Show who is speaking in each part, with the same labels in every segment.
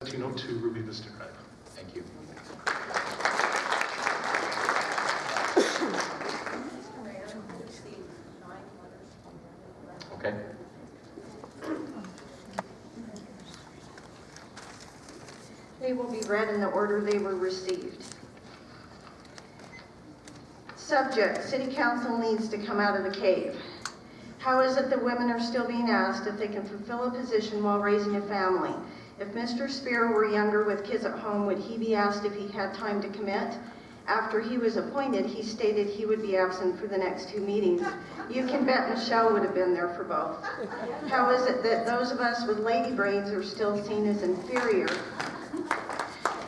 Speaker 1: Latino to Ruby Vista Drive.
Speaker 2: Thank you. Okay.
Speaker 3: They will be read in the order they were received. Subject: City Council needs to come out of the cave. How is it that women are still being asked if they can fulfill a position while raising a family? If Mr. Spear were younger with kids at home, would he be asked if he had time to commit? After he was appointed, he stated he would be absent for the next 2 meetings. You can bet Michelle would have been there for both. How is it that those of us with lady brains are still seen as inferior?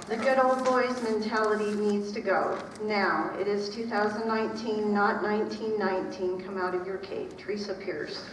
Speaker 3: The good old boys mentality needs to go. Now, it is 2019, not 1919. Come out of your cave. Teresa Pierce.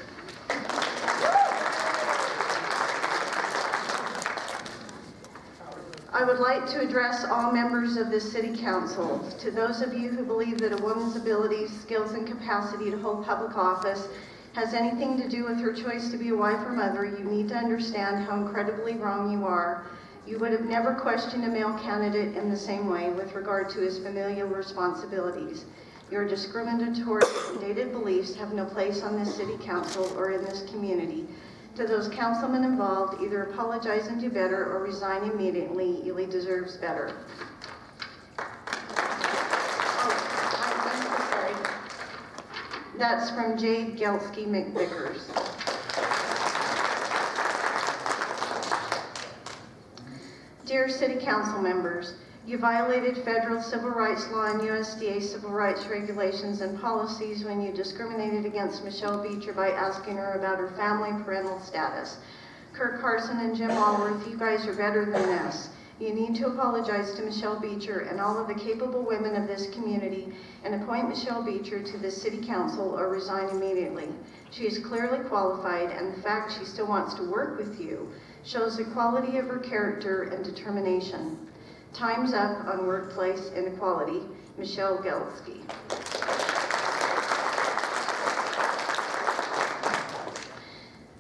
Speaker 3: I would like to address all members of this City Council. To those of you who believe that a woman's abilities, skills, and capacity to hold public office has anything to do with her choice to be a wife or mother, you need to understand how incredibly wrong you are. You would have never questioned a male candidate in the same way with regard to his familial responsibilities. Your discriminatory and dated beliefs have no place on this City Council or in this community. To those councilmen involved, either apologize and do better or resign immediately. Ely deserves better. I'm so sorry. That's from Jade Gelsky McVickers. Dear City Council members, you violated federal civil rights law and USDA civil rights regulations and policies when you discriminated against Michelle Beecher by asking her about her family parental status. Kirk Carson and Jim Allworth, you guys are better than this. You need to apologize to Michelle Beecher and all of the capable women of this community and appoint Michelle Beecher to the City Council or resign immediately. She is clearly qualified, and the fact she still wants to work with you shows the quality of her character and determination. Time's up on workplace inequality. Michelle Gelsky.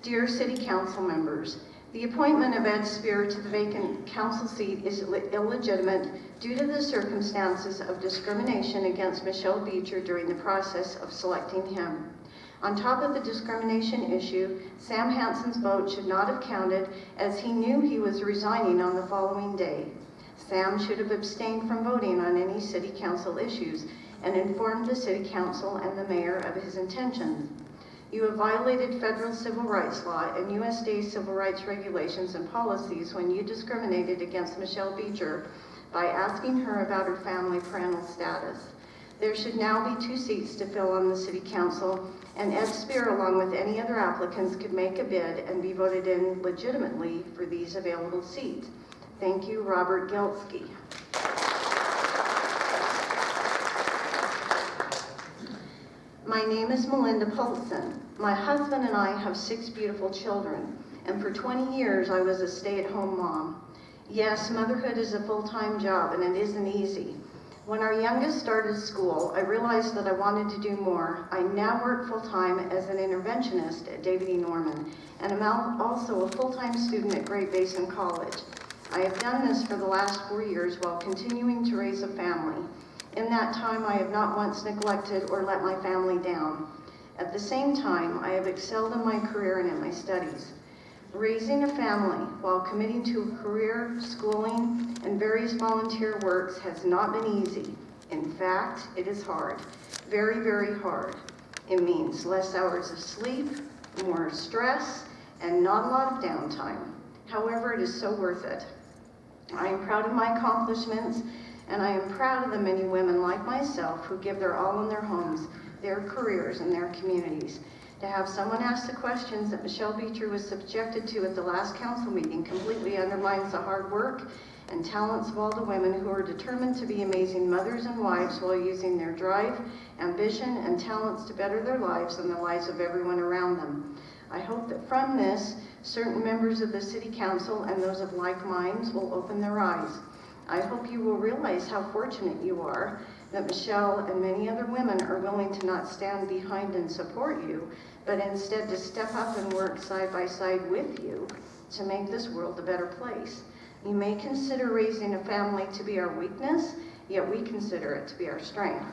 Speaker 3: Dear City Council members, the appointment of Ed Spear to the vacant council seat is illegitimate due to the circumstances of discrimination against Michelle Beecher during the process of selecting him. On top of the discrimination issue, Sam Hansen's vote should not have counted as he knew he was resigning on the following day. Sam should have abstained from voting on any City Council issues and informed the City Council and the Mayor of his intentions. You have violated federal civil rights law and USDA civil rights regulations and policies when you discriminated against Michelle Beecher by asking her about her family parental status. There should now be 2 seats to fill on the City Council, and Ed Spear, along with any other applicants, could make a bid and be voted in legitimately for these available seats. Thank you, Robert Gelsky. My name is Melinda Polson. My husband and I have 6 beautiful children, and for 20 years I was a stay-at-home mom. Yes, motherhood is a full-time job, and it isn't easy. When our youngest started school, I realized that I wanted to do more. I now work full-time as an interventionist at David E. Norman, and I'm also a full-time student at Great Basin College. I have done this for the last 4 years while continuing to raise a family. In that time, I have not once neglected or let my family down. At the same time, I have excelled in my career and in my studies. Raising a family while committing to a career, schooling, and various volunteer works has not been easy. In fact, it is hard. Very, very hard. It means less hours of sleep, more stress, and not a lot of downtime. However, it is so worth it. I am proud of my accomplishments, and I am proud of the many women like myself who give their all in their homes, their careers, and their communities. To have someone ask the questions that Michelle Beecher was subjected to at the last council meeting completely undermines the hard work and talents of all the women who are determined to be amazing mothers and wives while using their drive, ambition, and talents to better their lives and the lives of everyone around them. I hope that from this, certain members of the City Council and those of like minds will open their eyes. I hope you will realize how fortunate you are that Michelle and many other women are willing to not stand behind and support you, but instead to step up and work side by side with you to make this world a better place. You may consider raising a family to be our weakness, yet we consider it to be our strength.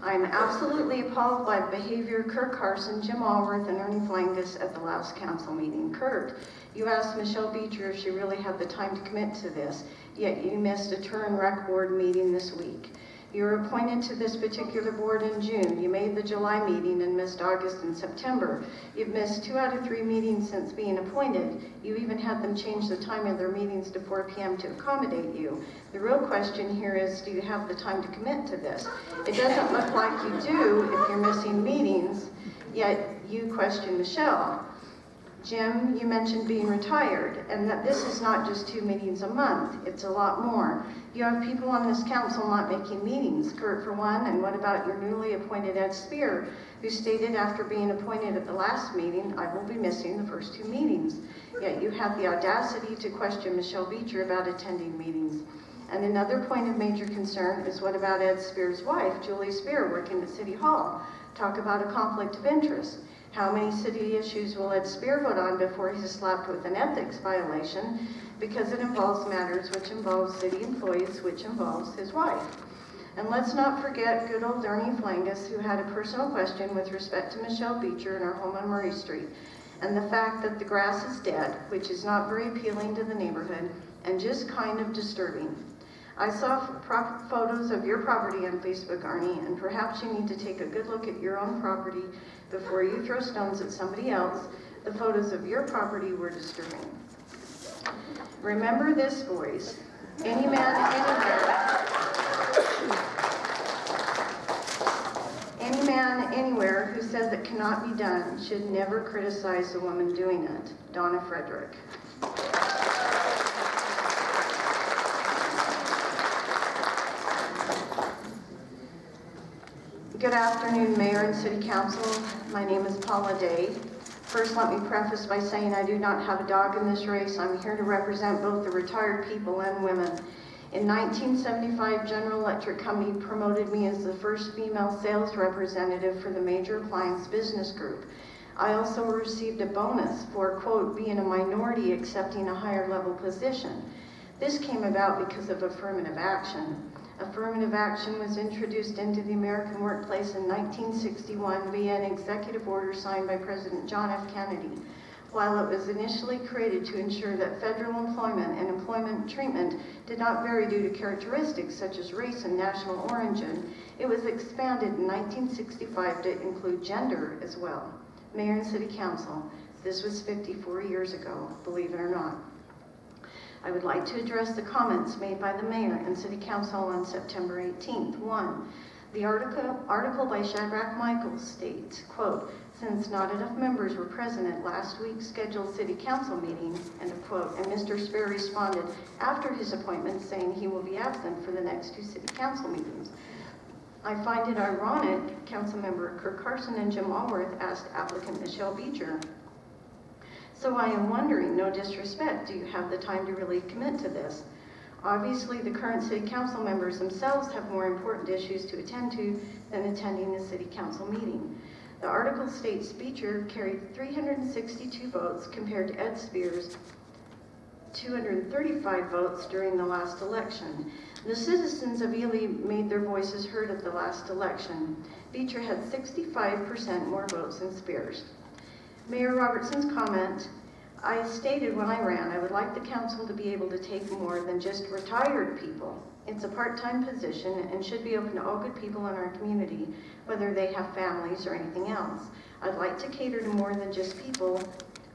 Speaker 3: I'm absolutely appalled by the behavior of Kurt Carson, Jim Allworth, and Ernie Flangus at the last council meeting. Kurt, you asked Michelle Beecher if she really had the time to commit to this, yet you missed a Turn Rec Board meeting this week. You were appointed to this particular board in June. You made the July meeting and missed August and September. You've missed 2 out of 3 meetings since being appointed. You even had them change the time of their meetings to 4 p.m. to accommodate you. The real question here is, do you have the time to commit to this? It doesn't look like you do if you're missing meetings, yet you question Michelle. Jim, you mentioned being retired, and that this is not just 2 meetings a month, it's a lot more. You have people on this council not making meetings, Kurt for one, and what about your newly appointed Ed Spear, who stated after being appointed at the last meeting, I will be missing the first 2 meetings. Yet you have the audacity to question Michelle Beecher about attending meetings. And another point of major concern is what about Ed Spear's wife, Julie Spear, working at City Hall? Talk about a conflict of interest. How many city issues will Ed Spear vote on before he's slapped with an ethics violation because it involves matters which involve city employees, which involves his wife? And let's not forget good old Ernie Flangus, who had a personal question with respect to Michelle Beecher and her home on Murray Street, and the fact that the grass is dead, which is not very appealing to the neighborhood and just kind of disturbing. I saw photos of your property on Facebook, Arnie, and perhaps you need to take a good look at your own property before you throw stones at somebody else. The photos of your property were disturbing. Remember this, boys. Any man anywhere who says it cannot be done should never criticize a woman doing it. Donna Frederick. Good afternoon, Mayor and City Council. My name is Paula Day. First, let me preface by saying I do not have a dog in this race. I'm here to represent both the retired people and women. In 1975, General Electric Company promoted me as the first female sales representative for the major appliance business group. I also received a bonus for, quote, being a minority accepting a higher level position. This came about because of affirmative action. Affirmative action was introduced into the American workplace in 1961 via an executive order signed by President John F. Kennedy. While it was initially created to ensure that federal employment and employment treatment did not vary due to characteristics such as race and national origin, it was expanded in 1965 to include gender as well. Mayor and City Council, this was 54 years ago, believe it or not. I would like to address the comments made by the Mayor and City Council on September 18th. 1. The article by Shadrach Michaels states, quote, since not enough members were present at last week's scheduled City Council meeting, end of quote, and Mr. Spear responded after his appointment saying he will be absent for the next 2 City Council meetings. I find it ironic Councilmember Kurt Carson and Jim Allworth asked applicant Michelle Beecher. So I am wondering, no disrespect, do you have the time to really commit to this? Obviously, the current City Council members themselves have more important issues to attend to than attending the City Council meeting. The article states Beecher carried 362 votes compared to Ed Spear's 235 votes during the last election. The citizens of Ely made their voices heard at the last election. Beecher had 65% more votes than Spears. Mayor Robertson's comment, I stated when I ran, I would like the council to be able to take more than just retired people. It's a part-time position and should be open to all good people in our community, whether they have families or anything else. I'd like to cater to more than just people,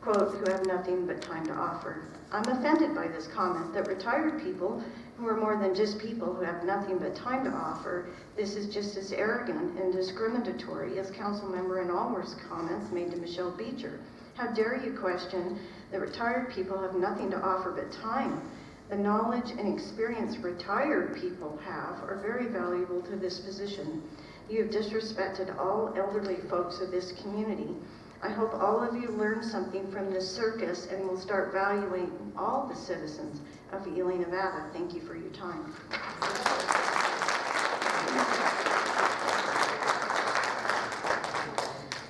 Speaker 3: quote, who have nothing but time to offer. I'm offended by this comment that retired people who are more than just people who have nothing but time to offer. This is just as arrogant and discriminatory as Councilmember Allworth's comments made to Michelle Beecher. How dare you question that retired people have nothing to offer but time? The knowledge and experience retired people have are very valuable to this position. You have disrespected all elderly folks of this community. I hope all of you learned something from this circus and will start valuing all the citizens of Ely, Nevada. Thank you for your time.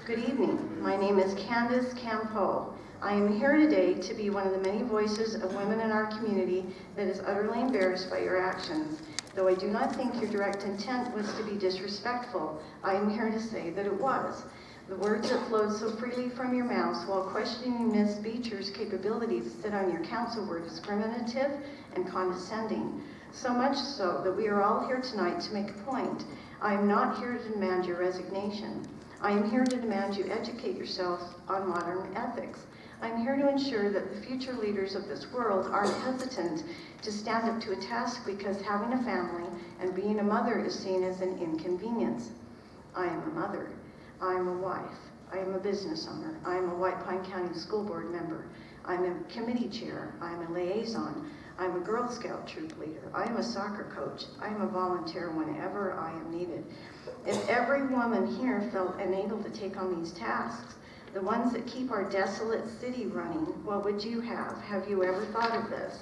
Speaker 3: Good evening. My name is Candace Campo. I am here today to be one of the many voices of women in our community that is utterly embarrassed by your actions. Though I do not think your direct intent was to be disrespectful, I am here to say that it was. The words that flowed so freely from your mouth while questioning Ms. Beecher's capability to sit on your council were discriminative and condescending. So much so that we are all here tonight to make a point. I am not here to demand your resignation. I am here to demand you educate yourselves on modern ethics. I am here to ensure that the future leaders of this world aren't hesitant to stand up to a task because having a family and being a mother is seen as an inconvenience. I am a mother. I am a wife. I am a business owner. I am a White Pine County School Board member. I am a committee chair. I am a liaison. I am a Girl Scout troop leader. I am a soccer coach. I am a volunteer whenever I am needed. If every woman here felt unable to take on these tasks, the ones that keep our desolate city running, what would you have? Have you ever thought of this?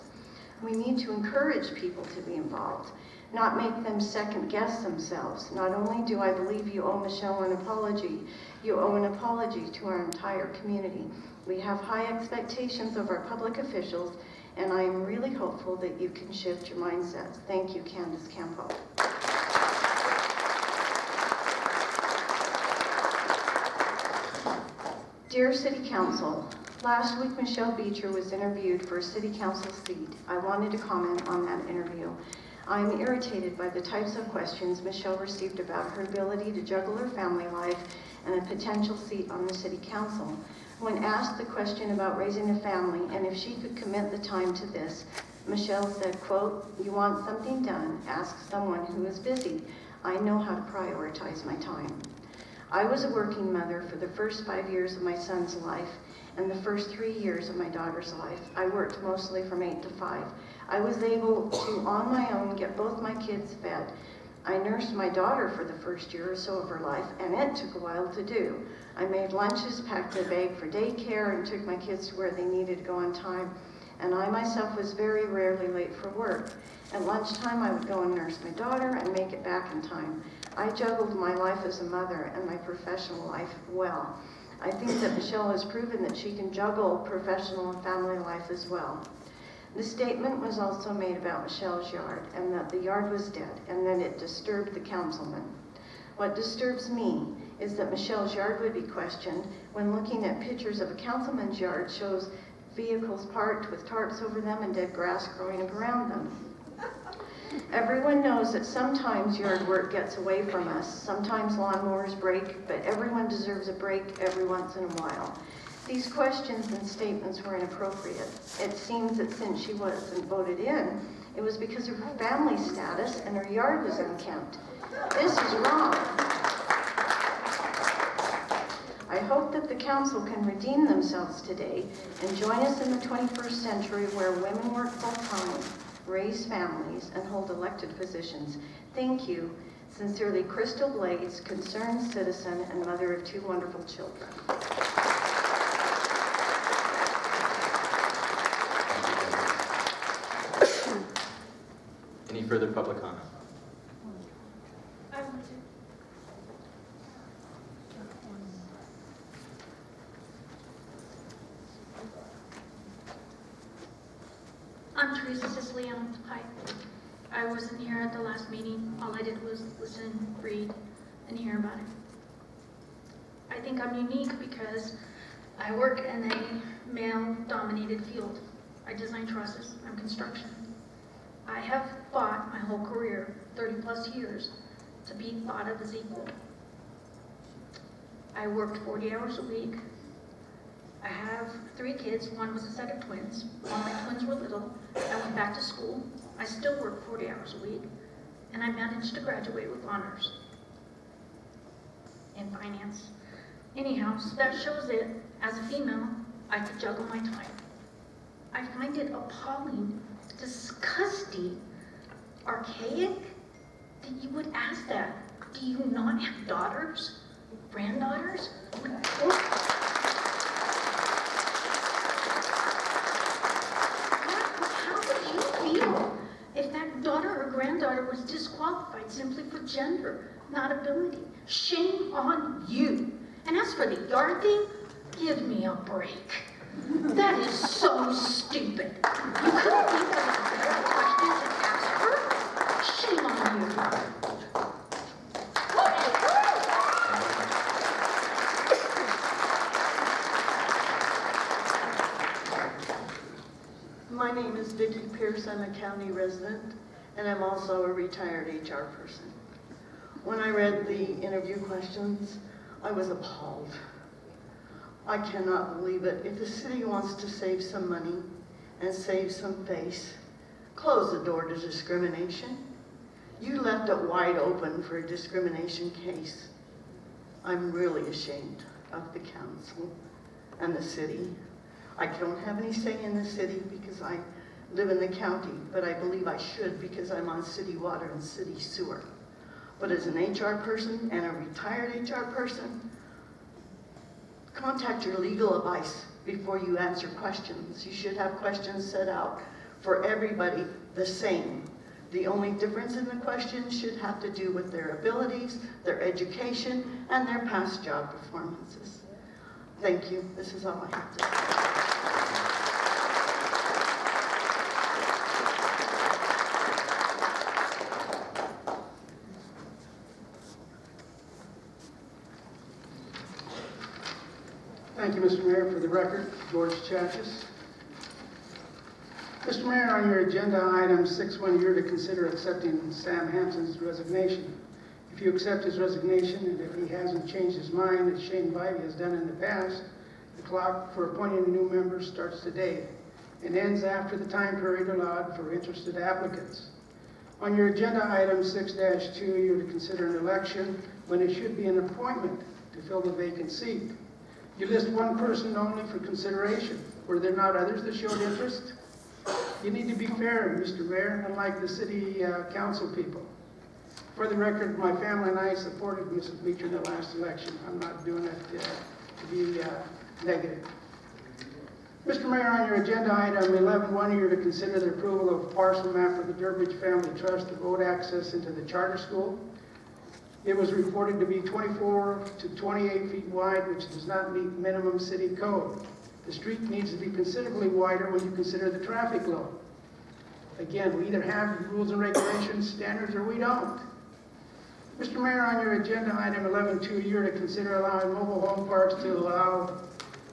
Speaker 3: We need to encourage people to be involved, not make them second guess themselves. Not only do I believe you owe Michelle an apology, you owe an apology to our entire community. We have high expectations of our public officials, and I am really hopeful that you can shift your mindsets. Thank you, Candace Campo. Dear City Council, last week Michelle Beecher was interviewed for a City Council seat. I wanted to comment on that interview. I am irritated by the types of questions Michelle received about her ability to juggle her family life and a potential seat on the City Council. When asked the question about raising a family and if she could commit the time to this, Michelle said, quote, "You want something done, ask someone who is busy. I know how to prioritize my time." I was a working mother for the first 5 years of my son's life and the first 3 years of my daughter's life. I worked mostly from 8 to 5. I was able to, on my own, get both my kids fed. I nursed my daughter for the first year or so of her life, and it took a while to do. I made lunches, packed a bag for daycare, and took my kids to where they needed to go on time. And I myself was very rarely late for work. At lunchtime, I would go and nurse my daughter and make it back in time. I juggled my life as a mother and my professional life well. I think that Michelle has proven that she can juggle professional and family life as well. The statement was also made about Michelle's yard and that the yard was dead and that it disturbed the councilman. What disturbs me is that Michelle's yard would be questioned when looking at pictures of a councilman's yard shows vehicles parked with tarps over them and dead grass growing up around them. Everyone knows that sometimes yard work gets away from us. Sometimes lawnmowers break, but everyone deserves a break every once in a while. These questions and statements were inappropriate. It seems that since she wasn't voted in, it was because of her family status and her yard was unkempt. This is wrong. I hope that the council can redeem themselves today and join us in the 21st century where women work full-time, raise families, and hold elected positions. Thank you. Sincerely, Crystal Blades, concerned citizen and mother of 2 wonderful children.
Speaker 1: Any further public comment?
Speaker 2: I want to. I'm Teresa Siciliano with Pipe. I wasn't here at the last meeting. All I did was listen, read, and hear about it. I think I'm unique because I work in a male-dominated field. I design trusses. I'm construction. I have fought my whole career, 30 plus years, to be thought of as equal. I worked 40 hours a week. I have 3 kids. One was a set of twins. When my twins were little, I went back to school. I still work 40 hours a week, and I managed to graduate with honors in finance. Anyhow, so that shows it, as a female, I could juggle my time. I find it appalling, disgusting, archaic that you would ask that. Do you not have daughters? Granddaughters? How would you feel if that daughter or granddaughter was disqualified simply for gender, not ability? Shame on you. And as for the yard thing, give me a break. That is so stupid. You couldn't think of a better question to ask her? Shame on you.
Speaker 1: My name is Vicki Pierce. I'm a county resident, and I'm also a retired HR person. When I read the interview questions, I was appalled. I cannot believe it. If the city wants to save some money and save some face, close the door to discrimination. You left it wide open for a discrimination case. I'm really ashamed of the council and the city. I don't have any say in the city because I live in the county, but I believe I should because I'm on city water and city sewer. But as an HR person and a retired HR person, contact your legal advice before you answer questions. You should have questions set out for everybody the same. The only difference in the questions should have to do with their abilities, their education, and their past job performances. Thank you. This is all I have to say.
Speaker 4: Thank you, Mr. Mayor. For the record, George Chachis. Mr. Mayor, on your agenda item 6.1, you're to consider accepting Sam Hampson's resignation. If you accept his resignation, and if he hasn't changed his mind, as Shane Bivey has done in the past, the clock for appointing a new member starts today and ends after the time period allowed for interested applicants. On your agenda item 6-2, you're to consider an election when it should be an appointment to fill the vacant seat. You list one person only for consideration. Were there not others that showed interest? You need to be fair, Mr. Mayor, unlike the city council people. For the record, my family and I supported Mrs. Beecher in the last election. I'm not doing it to be negative. Mr. Mayor, on your agenda item 11.1, you're to consider the approval of parcel map for the Durbridge Family Trust, the road access into the charter school. It was reported to be 24 to 28 feet wide, which does not meet minimum city code. The street needs to be considerably wider when you consider the traffic load. Again, we either have rules and regulations, standards, or we don't. Mr. Mayor, on your agenda item 11.2, you're to consider allowing mobile home parks to allow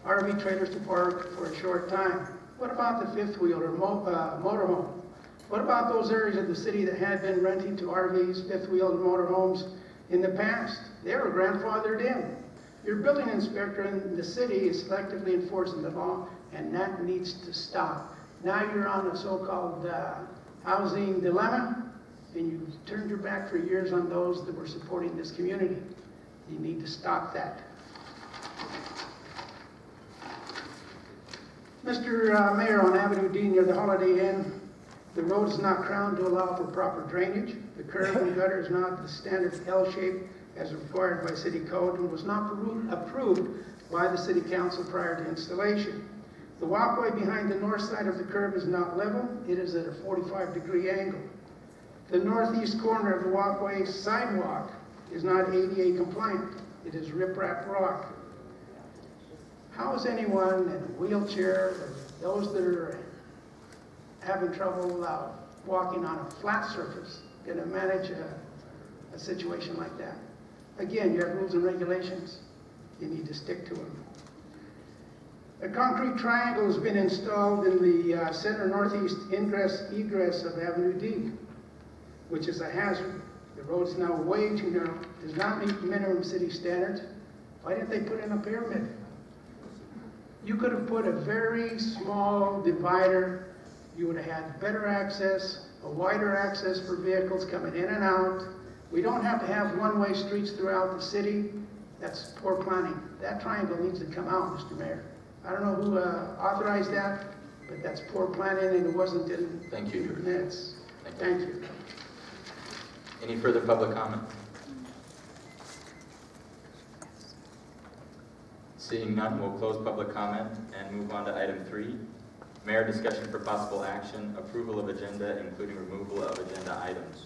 Speaker 4: RV trailers to park for a short time. What about the fifth wheel or motorhome? What about those areas of the city that had been renting to RVs, fifth wheel, and motorhomes in the past? They were grandfathered in. Your building inspector in the city is selectively enforcing the law, and that needs to stop. Now you're on a so-called housing dilemma, and you've turned your back for years on those that were supporting this community. You need to stop that. Mr. Mayor, on Avenue D near the Holiday Inn, the road is not crowned to allow for proper drainage. The curb and gutter is not the standard L shape as required by city code and was not approved by the city council prior to installation. The walkway behind the north side of the curb is not level. It is at a 45-degree angle. The northeast corner of the walkway sidewalk is not ADA compliant. It is riprap rock. How is anyone in a wheelchair, or those that are having trouble walking on a flat surface, going to manage a situation like that? Again, you have rules and regulations. You need to stick to them. A concrete triangle has been installed in the center northeast ingress-egress of Avenue D, which is a hazard. The road is now way too narrow, does not meet minimum city standards. Why didn't they put in a pyramid? You could have put a very small divider. You would have had better access, a wider access for vehicles coming in and out. We don't have to have one-way streets throughout the city. That's poor planning. That triangle needs to come out, Mr. Mayor. I don't know who authorized that, but that's poor planning, and it wasn't in
Speaker 5: Thank you, George.
Speaker 4: minutes. Thank you.
Speaker 5: Any further public comment? Seeing none, we'll close public comment and move on to item 3. Mayor discussion for possible action, approval of agenda, including removal of agenda items.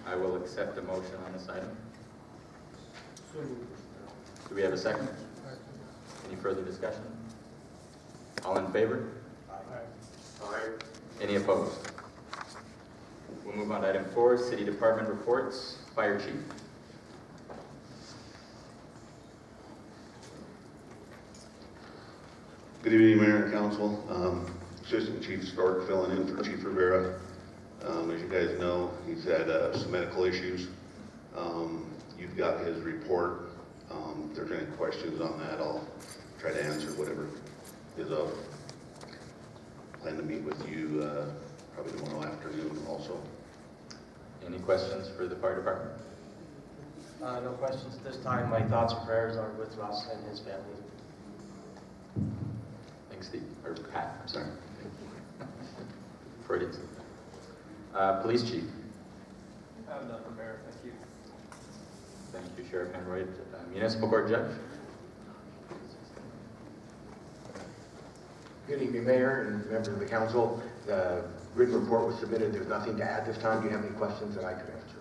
Speaker 5: I will accept a motion on this item. Do we have a second? Any further discussion? All in favor? Any opposed? We'll move on to item 4, City Department reports. Fire Chief.
Speaker 6: Good evening, Mayor and Council. Assistant Chief Stark filling in for Chief Rivera. As you guys know, he's had some medical issues. You've got his report. If there's any questions on that, I'll try to answer whatever is up. Plan to meet with you probably tomorrow afternoon also.
Speaker 5: Any questions for the fire department?
Speaker 7: No questions at this time. My thoughts and prayers are with Russ and his family.
Speaker 5: Thanks, Steve. Or Pat, I'm sorry. Freudian. Police Chief.
Speaker 7: I have nothing, Mayor. Thank you.
Speaker 5: Thank you, Sheriff Henroyd. Municipal Court Judge.
Speaker 8: Good evening, Mayor and members of the council. The written report was submitted. There's nothing to add this time. Do you have any questions that I could answer?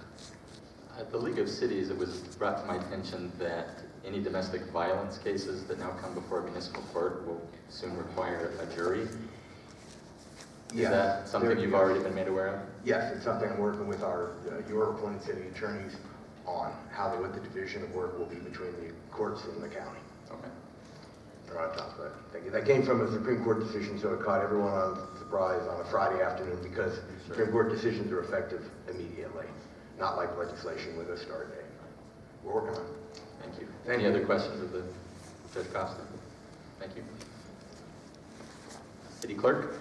Speaker 5: At the League of Cities, it was brought to my attention that any domestic violence cases that now come before municipal court will soon require a jury. Is that something you've already been made aware of?
Speaker 8: Yes, it's something I'm working with our your appointed city attorneys on what the division of work will be between the courts and the county.
Speaker 5: Okay.
Speaker 8: They're on top of it. Thank you. That came from a Supreme Court decision, so it caught everyone on surprise on a Friday afternoon because Supreme Court decisions are effective immediately, not like legislation with a start date. We're working on it.
Speaker 5: Thank you.
Speaker 8: Thank
Speaker 5: Any
Speaker 8: you.
Speaker 5: other questions of the Judge Costa? Thank you. City Clerk?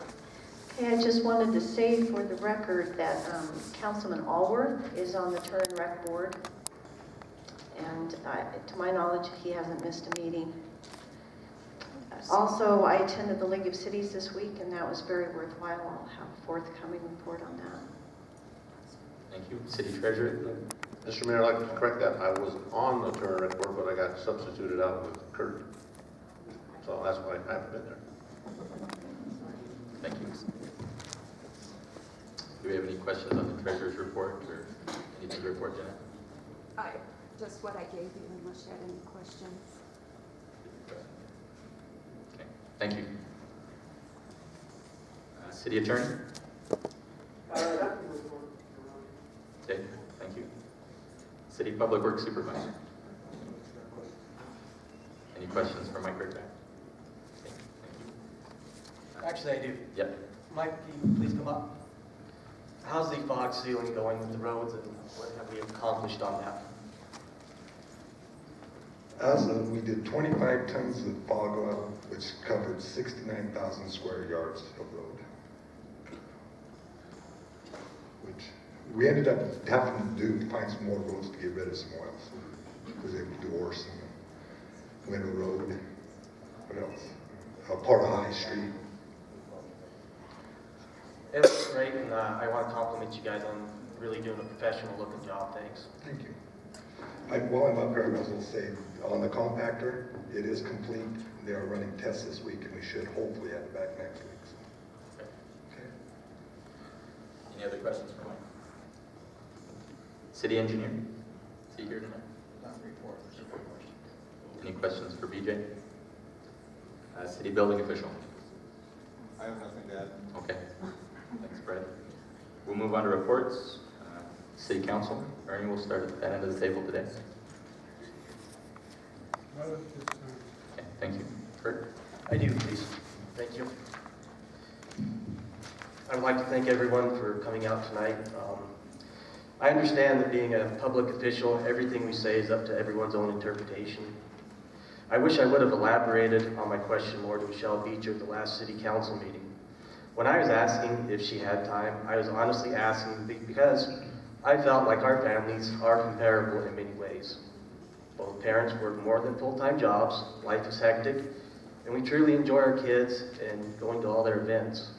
Speaker 3: Okay, I just wanted to say for the record that Councilman Allworth is on the Turn Rec Board. And to my knowledge, he hasn't missed a meeting. Also, I attended the League of Cities this week, and that was very worthwhile. I'll have a forthcoming report on that.
Speaker 5: Thank you. City Treasurer?
Speaker 6: Mr. Mayor, I'd like to correct that. I was on the Turner Rec Board, but I got substituted out with Kurt. So that's why I haven't been there.
Speaker 5: Thank you. Do we have any questions on the Treasurer's report or anything to report, Janet?
Speaker 9: Just what I gave you, unless you had any questions.
Speaker 5: Okay, thank you. City Attorney? Okay, thank you. City Public Works Supervisor? Any questions for Mike Rickback? Okay, thank you.
Speaker 7: Actually, I do.
Speaker 5: Yep.
Speaker 7: Mike, can you please come up? How's the fog sealing going with the roads, and what have we accomplished on that?
Speaker 10: We did 25 tons of fog oil, which covered 69,000 square yards of road. Which we ended up having to do, find some more roads to get rid of some oils. Because they would do Orson, Winter Road, what else? Part of High Street.
Speaker 7: It looks great, and I want to compliment you guys on really doing a professional looking job. Thanks.
Speaker 10: Thank you. While I'm up here, I was going to say, on the compactor, it is complete. They are running tests this week, and we should hopefully have it back next week. So. Okay.
Speaker 5: Any other questions for Mike? City Engineer? Is he here tonight?
Speaker 7: Not report, just a question.
Speaker 5: Any questions for BJ? City Building Official?
Speaker 11: I have nothing to add.
Speaker 5: Okay. Thanks, Brad. We'll move on to reports. City Council. Ernie, we'll start at that end of the table today. Okay, thank you. Kurt?
Speaker 7: I do, please. Thank you. I would like to thank everyone for coming out tonight. I understand that being a public official, everything we say is up to everyone's own interpretation. I wish I would have elaborated on my question more to Michelle Beecher at the last city council meeting. When I was asking if she had time, I was honestly asking because I felt like our families are comparable in many ways. Both parents work more than full-time jobs, life is hectic, and we truly enjoy our kids and going to all their events.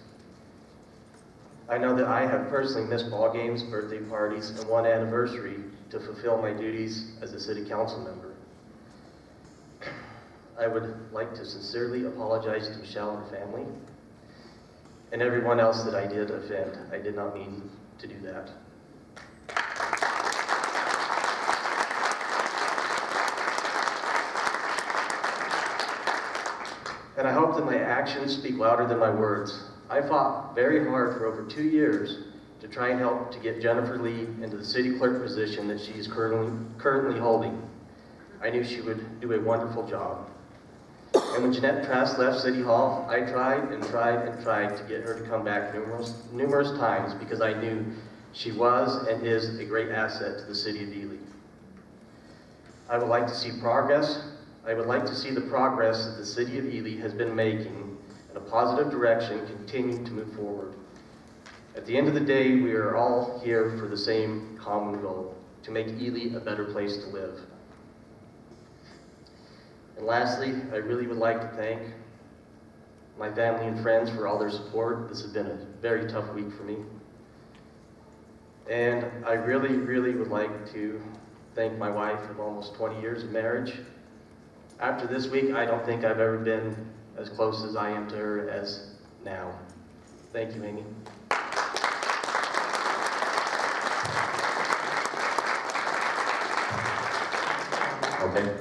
Speaker 7: I know that I have personally missed ball games, birthday parties, and one anniversary to fulfill my duties as a city council member. I would like to sincerely apologize to Michelle and her family, and everyone else that I did offend. I did not mean to do that. and I hope that my actions speak louder than my words. I fought very hard for over 2 years to try and help to get Jennifer Lee into the city clerk position that she is currently holding. I knew she would do a wonderful job. And when Jeanette Trask left City Hall, I tried and tried and tried to get her to come back numerous times because I knew she was and is a great asset to the city of Ely. I would like to see progress. I would like to see the progress that the city of Ely has been making in a positive direction continue to move forward. At the end of the day, we are all here for the same common goal, to make Ely a better place to live. And lastly, I really would like to thank my family and friends for all their support. This has been a very tough week for me. And I really, really would like to thank my wife of almost 20 years of marriage. After this week, I don't think I've ever been as close as I am to her as now. Thank you, Amy.
Speaker 5: Okay.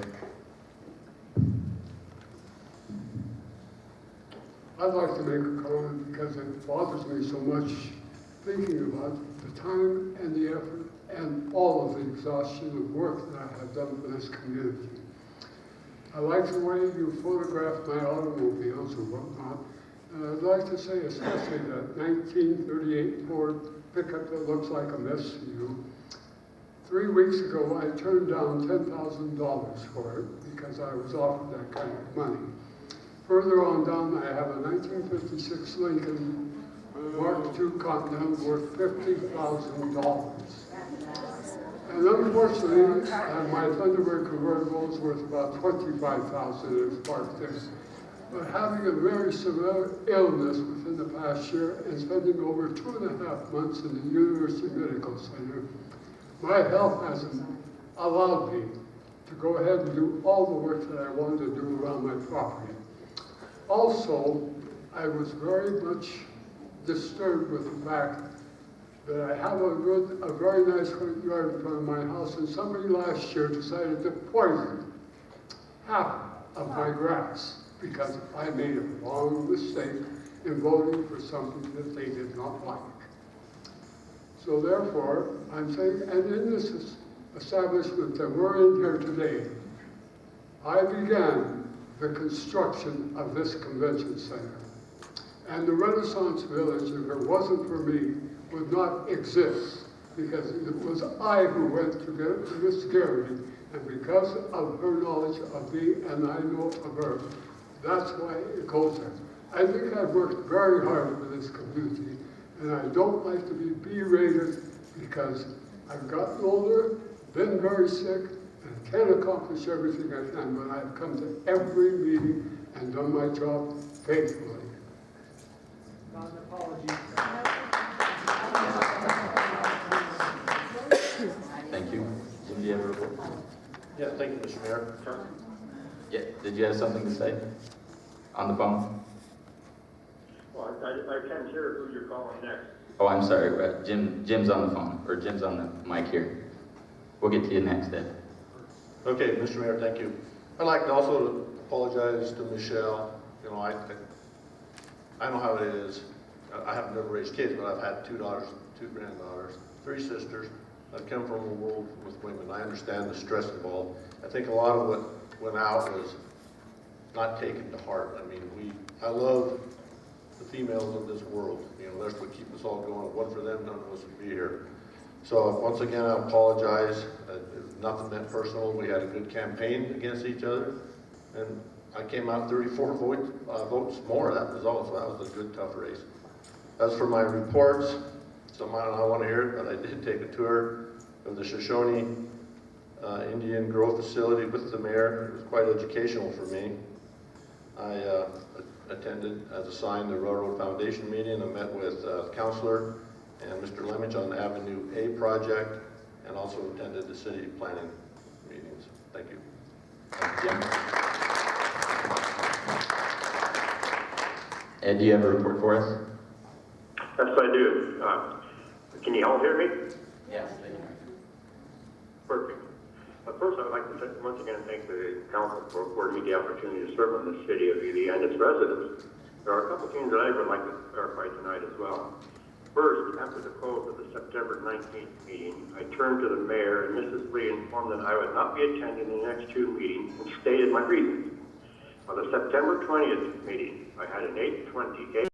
Speaker 12: I'd like to make a comment because it bothers me so much thinking about the time and the effort and all of the exhaustion of work that I have done for this community. I like the way you photographed my automobiles and whatnot, and I'd like to say especially that 1938 Ford pickup that looks like a mess to you. 3 weeks ago, I turned down $10,000 for it because I was offered that kind of money. Further on down, I have a 1956 Lincoln Mark II Continental worth $50,000. And unfortunately, my Thunderbird convertible is worth about $25,000 it's parked there. But having a very severe illness within the past year and spending over 2.5 months in the University Medical Center, my health hasn't allowed me to go ahead and do all the work that I wanted to do around my property. Also, I was very much disturbed with the fact that I have a very nice front yard in front of my house, and somebody last year decided to poison half of my grass because I made a wrong mistake in voting for something that they did not like. So therefore, I'm saying, and in this establishment that we're in here today, I began the construction of this convention center. And the Renaissance Village, if it wasn't for me, would not exist, because it was I who went to get Miss Gary, and because of her knowledge of me and I know of her, that's why it goes there. I think I've worked very hard for this community, and I don't like to be berated because I've gotten older, been very sick, and can't accomplish everything I can, but I've come to every meeting and done my job faithfully.
Speaker 5: Thank you. Jim, do you have a report?
Speaker 13: Yeah, thank you, Mr. Mayor.
Speaker 5: Yeah, did you have something to say on the phone?
Speaker 14: Well, I can't hear who you're calling next.
Speaker 5: Oh, I'm sorry. Jim's on the phone, or Jim's on the mic here. We'll get to you next, Ed.
Speaker 13: Okay, Mr. Mayor, thank you. I'd like to also apologize to Michelle. You know, I know how it is. I have never raised kids, but I've had 2 daughters, 2 granddaughters, 3 sisters. I come from a world with women. I understand the stress involved. I think a lot of what went out was not taken to heart. I mean, I love the females of this world. You know, that's what keeps us all going. If it wasn't for them, none of us would be here. So once again, I apologize. Nothing meant personal. We had a good campaign against each other, and I came out 34 votes more. That was all. So that was a good, tough race. As for my reports, some might not want to hear it, but I did take a tour of the Shoshone Indian Grove facility with the mayor. It was quite educational for me. I attended, as assigned, the Railroad Foundation meeting. I met with Councilor and Mr. Lemich on the Avenue A project, and also attended the city planning meetings. Thank you.
Speaker 5: Thank you, Jim. Ed, do you have a report for us?
Speaker 14: Yes, I do. Can you all hear me?
Speaker 5: Yes.
Speaker 14: Perfect. First, I would like to once again thank the council for affording me the opportunity to serve on the city of Ely and its residents. There are a couple things that I would like to clarify tonight as well. First, after the close of the September 19th meeting, I turned to the mayor and Mrs. Lee informed that I would not be attending the next two meetings and stated my reasons. On the September 20th meeting, I had an 8:20